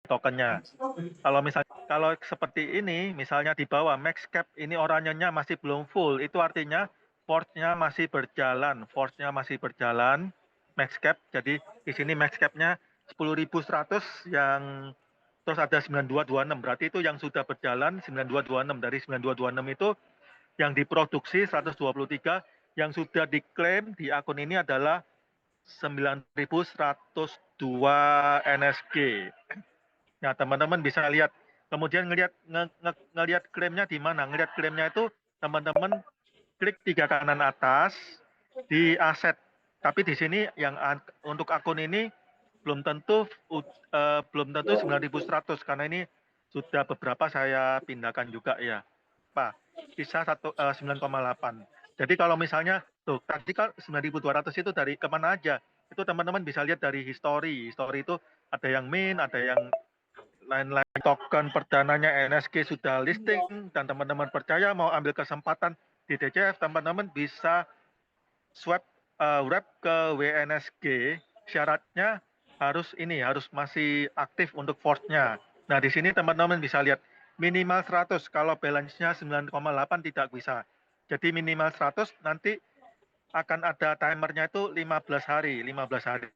tokennya. Kalau seperti ini, misalnya di bawah max cap ini oranyenya masih belum full, itu artinya force-nya masih berjalan, max cap. Jadi di sini max cap-nya 10.100 yang terus ada 9226, berarti itu yang sudah berjalan 9226. Dari 9226 itu yang diproduksi 123, yang sudah diklaim di akun ini adalah 9.102 NSG. Nah, teman-teman bisa lihat. Kemudian ngelihat klaimnya di mana? Ngelihat klaimnya itu teman-teman klik 3 kanan atas di aset. Tapi di sini yang untuk akun ini belum tentu 9.100 karena ini sudah beberapa saya pindahkan juga ya. Pak, bisa 9,8. Jadi kalau misalnya tuh tadi kan 9.200 itu dari kemana aja? Itu teman-teman bisa lihat dari history. History itu ada yang min, ada yang lain-lain. Token perdananya NSG sudah listing dan teman-teman percaya mau ambil kesempatan di DCF, teman-teman bisa swap wrap ke WNSG. Syaratnya harus masih aktif untuk force-nya. Nah, di sini teman-teman bisa lihat minimal 100, kalau balance-nya 9,8 tidak bisa. Jadi minimal 100, nanti akan ada timernya itu 15 hari.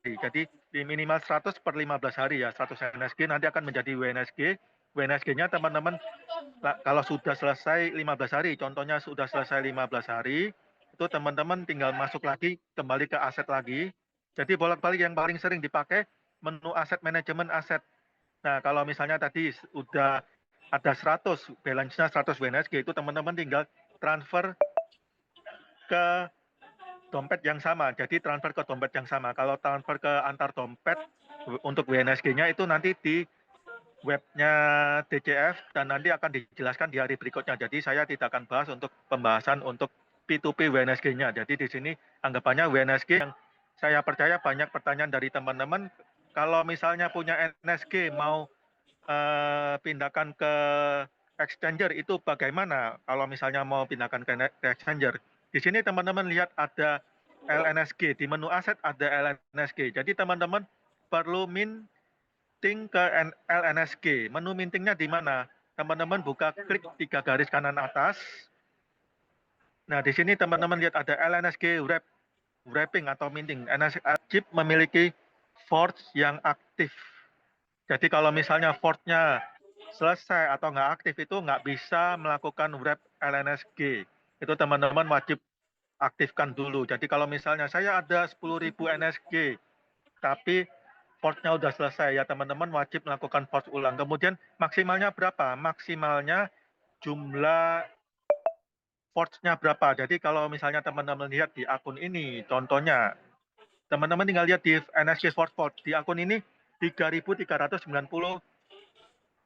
Jadi di minimal 100 per 15 hari ya, 100 NSG nanti akan menjadi WNSG. WNSG-nya teman-teman kalau sudah selesai 15 hari, contohnya sudah selesai 15 hari, itu teman-teman tinggal masuk lagi, kembali ke aset lagi. Jadi bolak-balik yang paling sering dipakai menu aset manajemen aset. Nah, kalau misalnya tadi sudah ada 100, balance-nya 100 WNSG, itu teman-teman tinggal transfer ke dompet yang sama. Jadi transfer ke dompet yang sama. Kalau transfer ke antar dompet untuk WNSG-nya itu nanti di webnya DCF dan nanti akan dijelaskan di hari berikutnya. Jadi saya tidak akan bahas untuk pembahasan untuk P2P WNSG-nya. Jadi di sini anggapannya WNSG yang saya percaya banyak pertanyaan dari teman-teman. Kalau misalnya punya NSG mau pindahkan ke exchanger itu bagaimana? Kalau misalnya mau pindahkan ke exchanger, di sini teman-teman lihat ada LNSG, di menu aset ada LNSG. Jadi teman-teman perlu minting ke LNSG. Menu mintingnya di mana? Teman-teman buka klik 3 garis kanan atas. Nah, di sini teman-teman lihat ada LNSG wrapping atau minting. chip memiliki force yang aktif. Jadi kalau misalnya force-nya selesai atau nggak aktif itu nggak bisa melakukan wrap LNSG. Itu teman-teman wajib aktifkan dulu. Jadi kalau misalnya saya ada 10.000 NSG, tapi force-nya udah selesai, ya teman-teman wajib melakukan force ulang. Kemudian maksimalnya berapa? Maksimalnya jumlah force-nya berapa. Jadi kalau misalnya teman-teman lihat di akun ini, contohnya, teman-teman tinggal lihat di NSG Force Vault. Di akun ini 3.390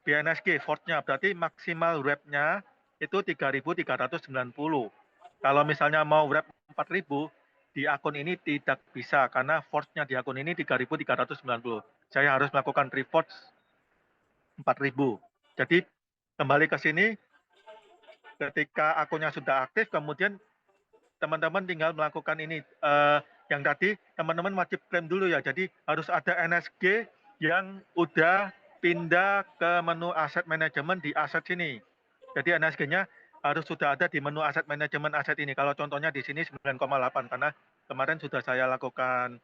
BNSG force-nya, berarti maksimal wrap-nya itu 3.390. Kalau misalnya mau wrap 4.000, di akun ini tidak bisa karena force-nya di akun ini 3.390. Saya harus melakukan reforce 4.000. Jadi kembali ke sini, ketika akunnya sudah aktif, kemudian teman-teman tinggal melakukan ini. Yang tadi teman-teman wajib klaim dulu ya. Jadi harus ada NSG yang udah pindah ke menu aset manajemen di aset sini. Jadi NSG-nya harus sudah ada di menu aset manajemen aset ini. Kalau contohnya di sini 9,8 karena kemarin sudah saya lakukan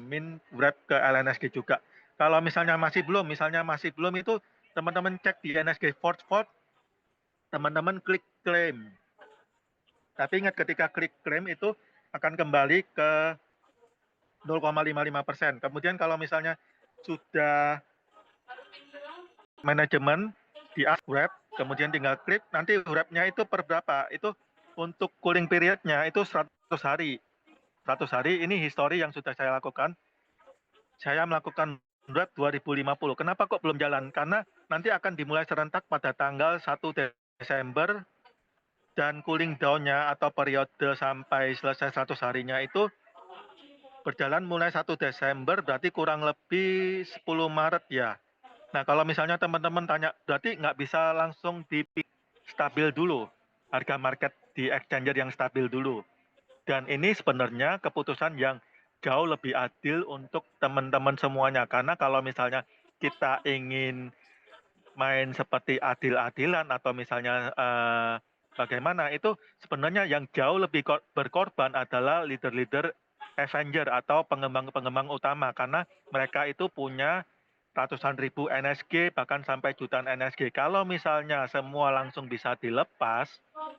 min wrap ke LNSG juga. Kalau misalnya masih belum itu teman-teman cek di NSG Force Vault, teman-teman klik claim. Tapi ingat ketika klik claim itu akan kembali ke 0,55%. Kemudian kalau misalnya sudah manajemen di wrap, kemudian tinggal klik, nanti wrap-nya itu per berapa? Itu untuk cooling period-nya itu 100 hari. 100 hari ini history yang sudah saya lakukan. Saya melakukan wrap 2050. Kenapa kok belum jalan? Karena nanti akan dimulai serentak pada tanggal 1 Desember dan cooling down-nya atau periode sampai selesai 100 harinya itu berjalan mulai 1 Desember, berarti kurang lebih 10 Maret ya. Nah, kalau misalnya teman-teman tanya, berarti nggak bisa langsung di stabil dulu, harga market di exchanger yang stabil dulu. Dan ini sebenarnya keputusan yang jauh lebih adil untuk teman-teman semuanya. Karena kalau misalnya kita ingin main seperti adil-adilan atau misalnya bagaimana, itu sebenarnya yang jauh lebih berkorban adalah leader-leader Avenger atau pengembang-pengembang utama, karena mereka itu punya ratusan ribu NSG bahkan sampai jutaan NSG. Kalau misalnya semua langsung bisa dilepas,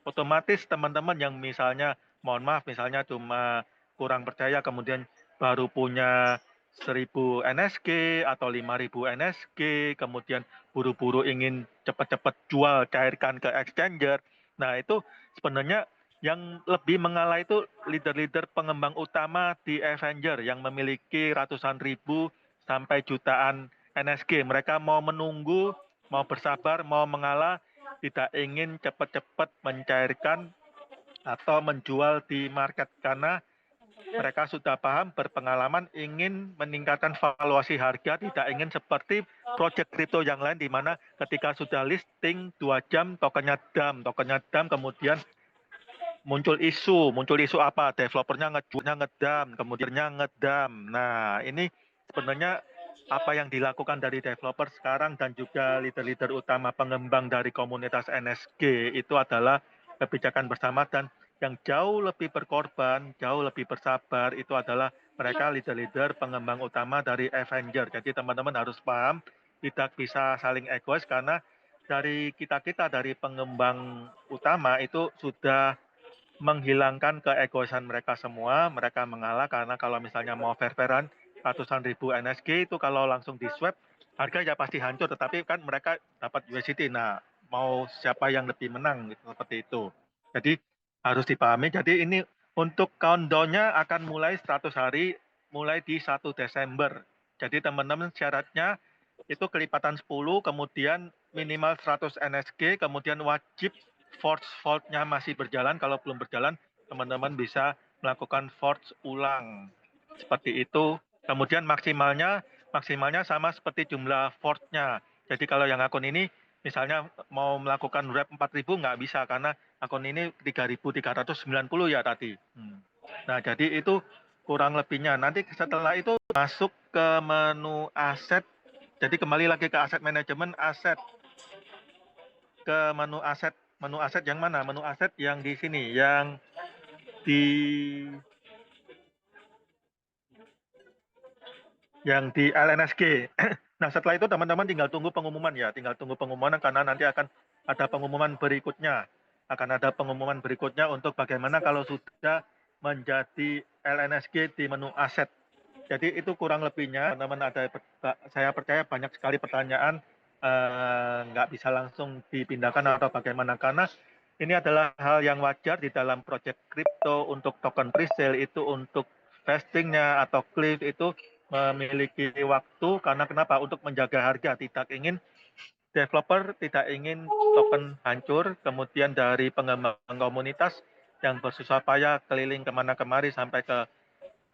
otomatis teman-teman yang misalnya mohon maaf misalnya cuma kurang percaya kemudian baru punya 1.000 NSG atau 5.000 NSG, kemudian buru-buru ingin cepat-cepat jual cairkan ke exchanger. Nah, itu sebenarnya yang lebih mengalah itu leader-leader pengembang utama di Avenger yang memiliki ratusan ribu sampai jutaan NSG. Mereka mau menunggu, mau bersabar, mau mengalah, tidak ingin cepat-cepat mencairkan atau menjual di market karena mereka sudah paham, berpengalaman, ingin meningkatkan valuasi harga, tidak ingin seperti project crypto yang lain di mana ketika sudah listing 2 jam tokennya dam, kemudian muncul isu apa? Developernya ngedam, kemudiannya ngedam. Nah, ini sebenarnya apa yang dilakukan dari developer sekarang dan juga leader-leader utama pengembang dari komunitas NSG itu adalah kebijakan bersama, dan yang jauh lebih berkorban, jauh lebih bersabar itu adalah mereka leader-leader pengembang utama dari Avenger. Jadi teman-teman harus paham, tidak bisa saling egois karena dari kita-kita dari pengembang utama itu sudah menghilangkan keegoisan mereka semua, mereka mengalah karena kalau misalnya mau fair-fairan ratusan ribu NSG itu kalau langsung di swap harga ya pasti hancur, tetapi kan mereka dapat USDT. Nah, mau siapa yang lebih menang gitu, seperti itu. Jadi harus dipahami. Jadi ini untuk countdown-nya akan mulai 100 hari mulai di 1 Desember. Jadi teman-teman syaratnya itu kelipatan 10, kemudian minimal 100 NSG, kemudian wajib force vault-nya masih berjalan. Kalau belum berjalan, teman-teman bisa melakukan force ulang. Seperti itu. Kemudian maksimalnya sama seperti jumlah force-nya. Jadi kalau yang akun ini misalnya mau melakukan wrap 4.000 nggak bisa karena akun ini 3.390 ya tadi. Nah, jadi itu kurang lebihnya. Nanti setelah itu masuk ke menu aset. Jadi kembali lagi ke aset manajemen, aset ke menu aset yang mana? Menu aset yang di sini, yang di LNSG. Nah, setelah itu teman-teman tinggal tunggu pengumuman ya, karena nanti akan ada pengumuman berikutnya. Untuk bagaimana kalau sudah menjadi LNSG di menu aset. Jadi itu kurang lebihnya, teman-teman saya percaya banyak sekali pertanyaan, nggak bisa langsung dipindahkan atau bagaimana, karena ini adalah hal yang wajar di dalam project crypto. Untuk token presale itu untuk vestingnya atau cliff itu memiliki waktu, karena kenapa? Untuk menjaga harga, developer tidak ingin token hancur, kemudian dari pengembang komunitas yang bersusah payah keliling kemana kemari sampai ke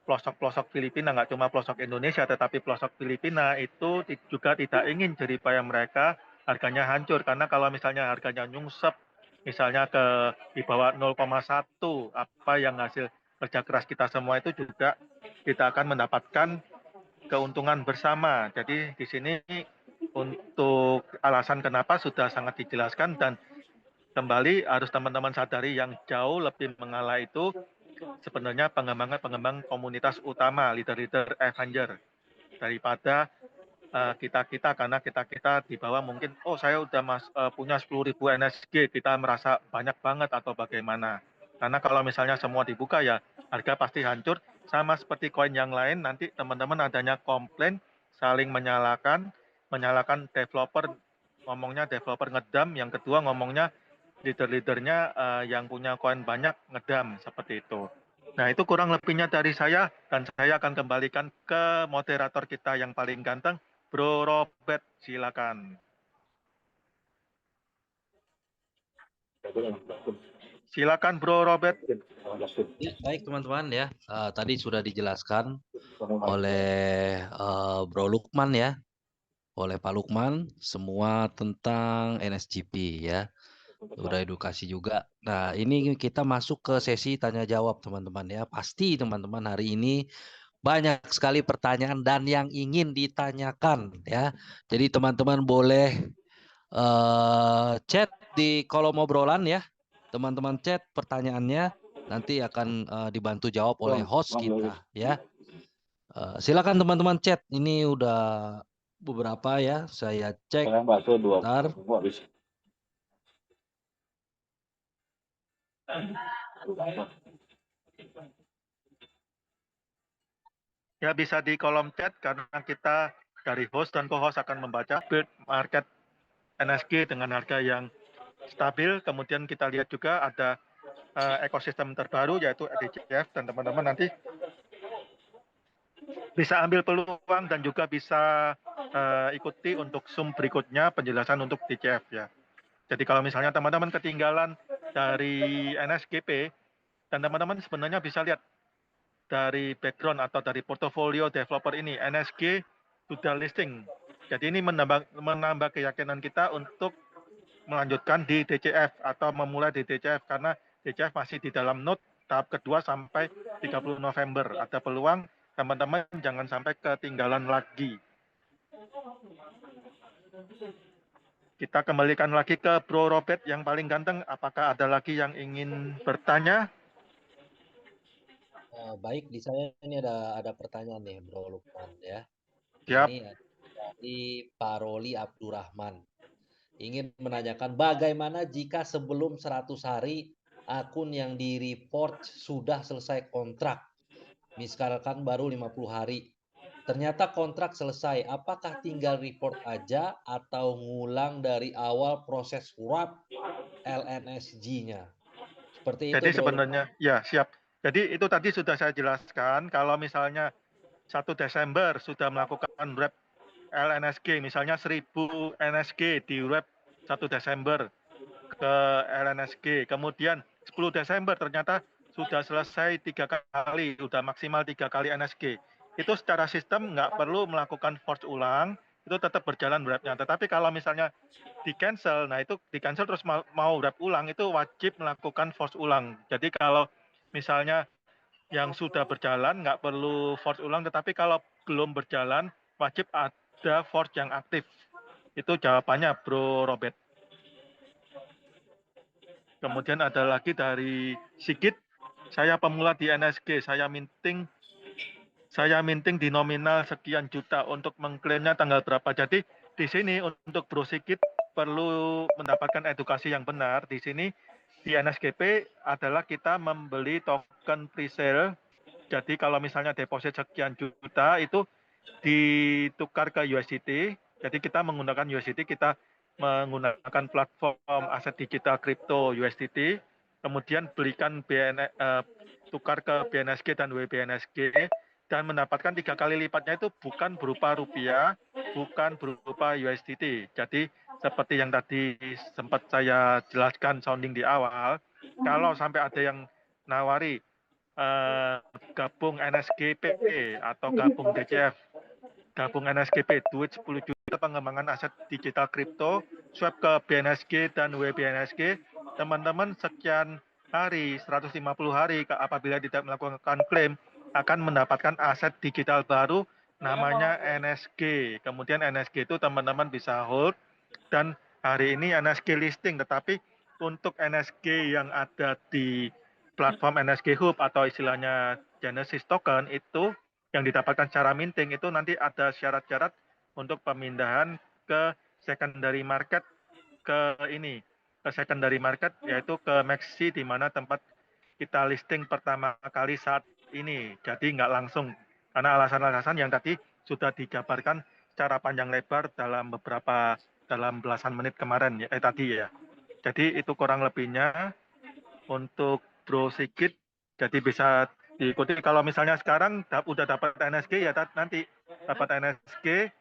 pelosok-pelosok Filipina, nggak cuma pelosok Indonesia, tetapi pelosok Filipina itu juga tidak ingin jeripaya mereka harganya hancur. Karena kalau misalnya harganya nyungsep, misalnya di bawah 0,1, apa yang hasil kerja keras kita semua itu juga kita akan mendapatkan keuntungan bersama. Jadi di sini untuk alasan kenapa sudah sangat dijelaskan, dan kembali harus teman-teman sadari yang jauh lebih mengalah itu sebenarnya pengembang komunitas utama, leader-leader Avenger, daripada kita-kita, karena kita-kita di bawah mungkin, oh saya udah punya 10.000 NSG, kita merasa banyak banget atau bagaimana. Karena kalau misalnya semua dibuka ya harga pasti hancur, sama seperti koin yang lain, nanti teman-teman adanya komplain, saling menyalahkan developer, ngomongnya developer ngedam, yang kedua ngomongnya leader-leadernya yang punya koin banyak ngedam, seperti itu. Nah, itu kurang lebihnya dari saya, dan saya akan kembalikan ke moderator kita yang paling ganteng, Bro Robert, silakan. Silakan Bro Robert. Ya, baik teman-teman ya. Tadi sudah dijelaskan oleh Bro Lukman ya, oleh Pak Lukman semua tentang NSGP ya. Udah edukasi juga. Nah, ini kita masuk ke sesi tanya jawab teman-teman ya. Pasti teman-teman hari ini banyak sekali pertanyaan dan yang ingin ditanyakan ya. Jadi teman-teman boleh chat di kolom obrolan ya. Teman-teman chat pertanyaannya, nanti akan dibantu jawab oleh host kita ya. Silakan teman-teman chat. Ini udah beberapa ya, saya cek. Bentar. Ya bisa di kolom chat karena kita dari host dan co-host akan membaca build market NSG dengan harga yang stabil. Kemudian kita lihat juga ada ekosistem terbaru yaitu DCF, dan teman-teman nanti bisa ambil peluang dan juga bisa ikuti untuk Zoom berikutnya penjelasan untuk DCF ya. Jadi kalau misalnya teman-teman ketinggalan dari NSGP, dan teman-teman sebenarnya bisa lihat dari background atau dari portofolio developer ini, NSG sudah listing. Jadi ini menambah keyakinan kita untuk melanjutkan di DCF atau memulai di DCF, karena DCF masih di dalam note tahap kedua sampai 30 November. Ada peluang teman-teman jangan sampai ketinggalan lagi. Kita kembalikan lagi ke Bro Robert yang paling ganteng. Apakah ada lagi yang ingin bertanya? Baik, di saya ini ada pertanyaan nih, Bro Lukman ya. Siap. Ini dari Paroli Abdurrahman. Ingin menanyakan bagaimana jika sebelum 100 hari akun yang di-report sudah selesai kontrak. Misalkan baru 50 hari. Ternyata kontrak selesai, apakah tinggal report aja atau ngulang dari awal proses wrap LNSG-nya? Seperti itu, Jadi Bro Lukman. sebenarnya, ya siap. Jadi itu tadi sudah saya jelaskan, kalau misalnya 1 Desember sudah melakukan wrap LNSG, misalnya 1000 NSG di wrap 1 Desember ke LNSG, kemudian 10 Desember ternyata sudah selesai 3 kali, sudah maksimal 3 kali NSG. Itu secara sistem nggak perlu melakukan force ulang, itu tetap berjalan wrapnya. Tetapi kalau misalnya di cancel, nah itu di cancel terus mau wrap ulang, itu wajib melakukan force ulang. Jadi kalau misalnya yang sudah berjalan nggak perlu force ulang, tetapi kalau belum berjalan wajib ada force yang aktif. Itu jawabannya Bro Robert. Kemudian ada lagi dari Sigit, saya pemula di NSG, saya minting di nominal sekian juta, untuk mengklaimnya tanggal berapa. Jadi di sini untuk Bro Sigit perlu mendapatkan edukasi yang benar. Di sini di NSGP adalah kita membeli token presale. Jadi kalau misalnya deposit sekian juta itu ditukar ke USDT. Jadi kita menggunakan USDT, kita menggunakan platform aset digital kripto USDT, kemudian belikan tukar ke BNSG dan WBNSG, dan mendapatkan 3 kali lipatnya itu bukan berupa rupiah, bukan berupa USDT. Jadi seperti yang tadi sempat saya jelaskan sounding di awal, kalau sampai ada yang nawari gabung NSGP atau gabung DCF, gabung NSGP, duit 10 juta pengembangan aset digital kripto, swap ke BNSG dan WBNSG, teman-teman sekian hari, 150 hari, apabila tidak melakukan klaim, akan mendapatkan aset digital baru namanya NSG. Kemudian NSG itu teman-teman bisa hold, dan hari ini NSG listing, tetapi untuk NSG yang ada di platform NSG Hub atau istilahnya Genesis Token itu yang didapatkan secara minting, itu nanti ada syarat-syarat untuk pemindahan ke secondary market, ke secondary market, yaitu ke Maxi, di mana tempat kita listing pertama kali saat ini. Jadi nggak langsung, karena alasan-alasan yang tadi sudah dijabarkan secara panjang lebar dalam belasan menit kemarin tadi ya. Jadi itu kurang lebihnya untuk Bro Sigit. Jadi bisa diikuti. Kalau misalnya sekarang udah dapat NSG, ya nanti dapat NSG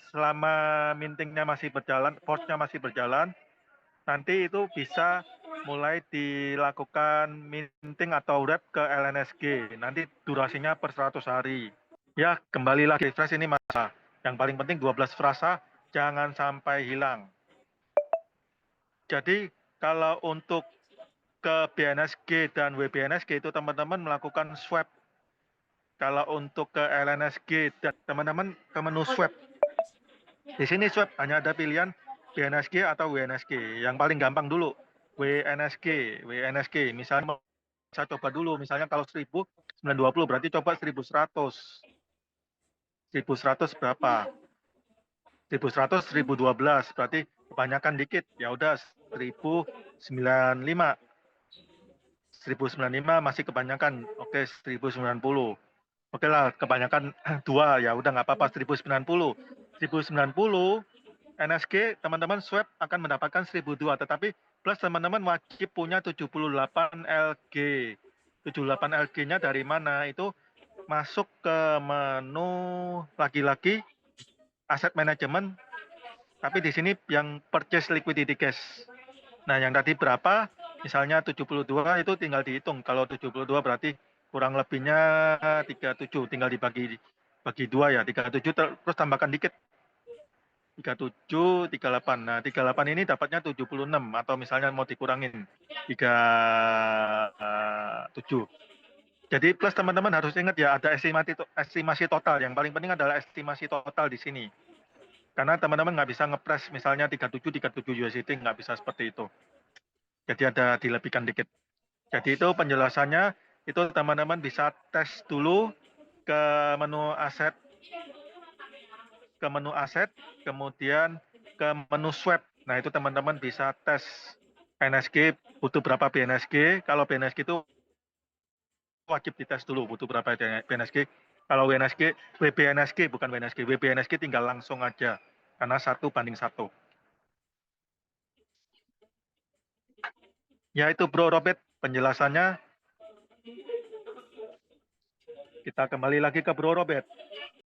selama mintingnya masih berjalan, force-nya masih berjalan, nanti itu bisa mulai dilakukan minting atau wrap ke LNSG. Nanti durasinya per 100 hari. Ya, kembali lagi fresh ini masa. Yang paling penting 12 frasa jangan sampai hilang. Jadi kalau untuk ke BNSG dan WBNSG itu teman-teman melakukan swap Kalau untuk ke LNSG, teman-teman ke menu swab. Di sini swab hanya ada pilihan BNSG atau WNSG. Yang paling gampang dulu, WNSG. Misalnya saya coba dulu, misalnya kalau 1920 berarti coba 1100. 1100 berapa? 1100, 1012 berarti kebanyakan dikit. Ya udah 1095. 1095 masih kebanyakan. Oke, 1090. Oke lah, kebanyakan dua, ya udah nggak apa-apa 1090. 1090 NSG teman-teman swab akan mendapatkan 1002, tetapi plus teman-teman wajib punya 78 LG. 78 LG-nya dari mana? Itu masuk ke menu lagi-lagi aset manajemen, tapi di sini yang purchase liquidity cash. Nah, yang tadi berapa? Misalnya 72 itu tinggal dihitung. Kalau 72 berarti kurang lebihnya 37, tinggal bagi dua ya, 37 terus tambahkan dikit. 37, 38. Nah, 38 ini dapatnya 76 atau misalnya mau dikurangin 37. Jadi plus teman-teman harus ingat ya ada estimasi total. Yang paling penting adalah estimasi total di sini. Karena teman-teman nggak bisa ngepres misalnya 37 USD, nggak bisa seperti itu. Jadi ada dilebihkan dikit. Jadi itu penjelasannya, itu teman-teman bisa tes dulu ke menu aset, kemudian ke menu swap. Nah itu teman-teman bisa tes BNSG, butuh berapa BNSG. Kalau BNSG itu wajib dites dulu, butuh berapa BNSG. Kalau WNSG, WBNSG bukan WNSG, WBNSG tinggal langsung aja, karena 1:1. Ya itu Bro Robert penjelasannya. Kita kembali lagi ke Bro Robert.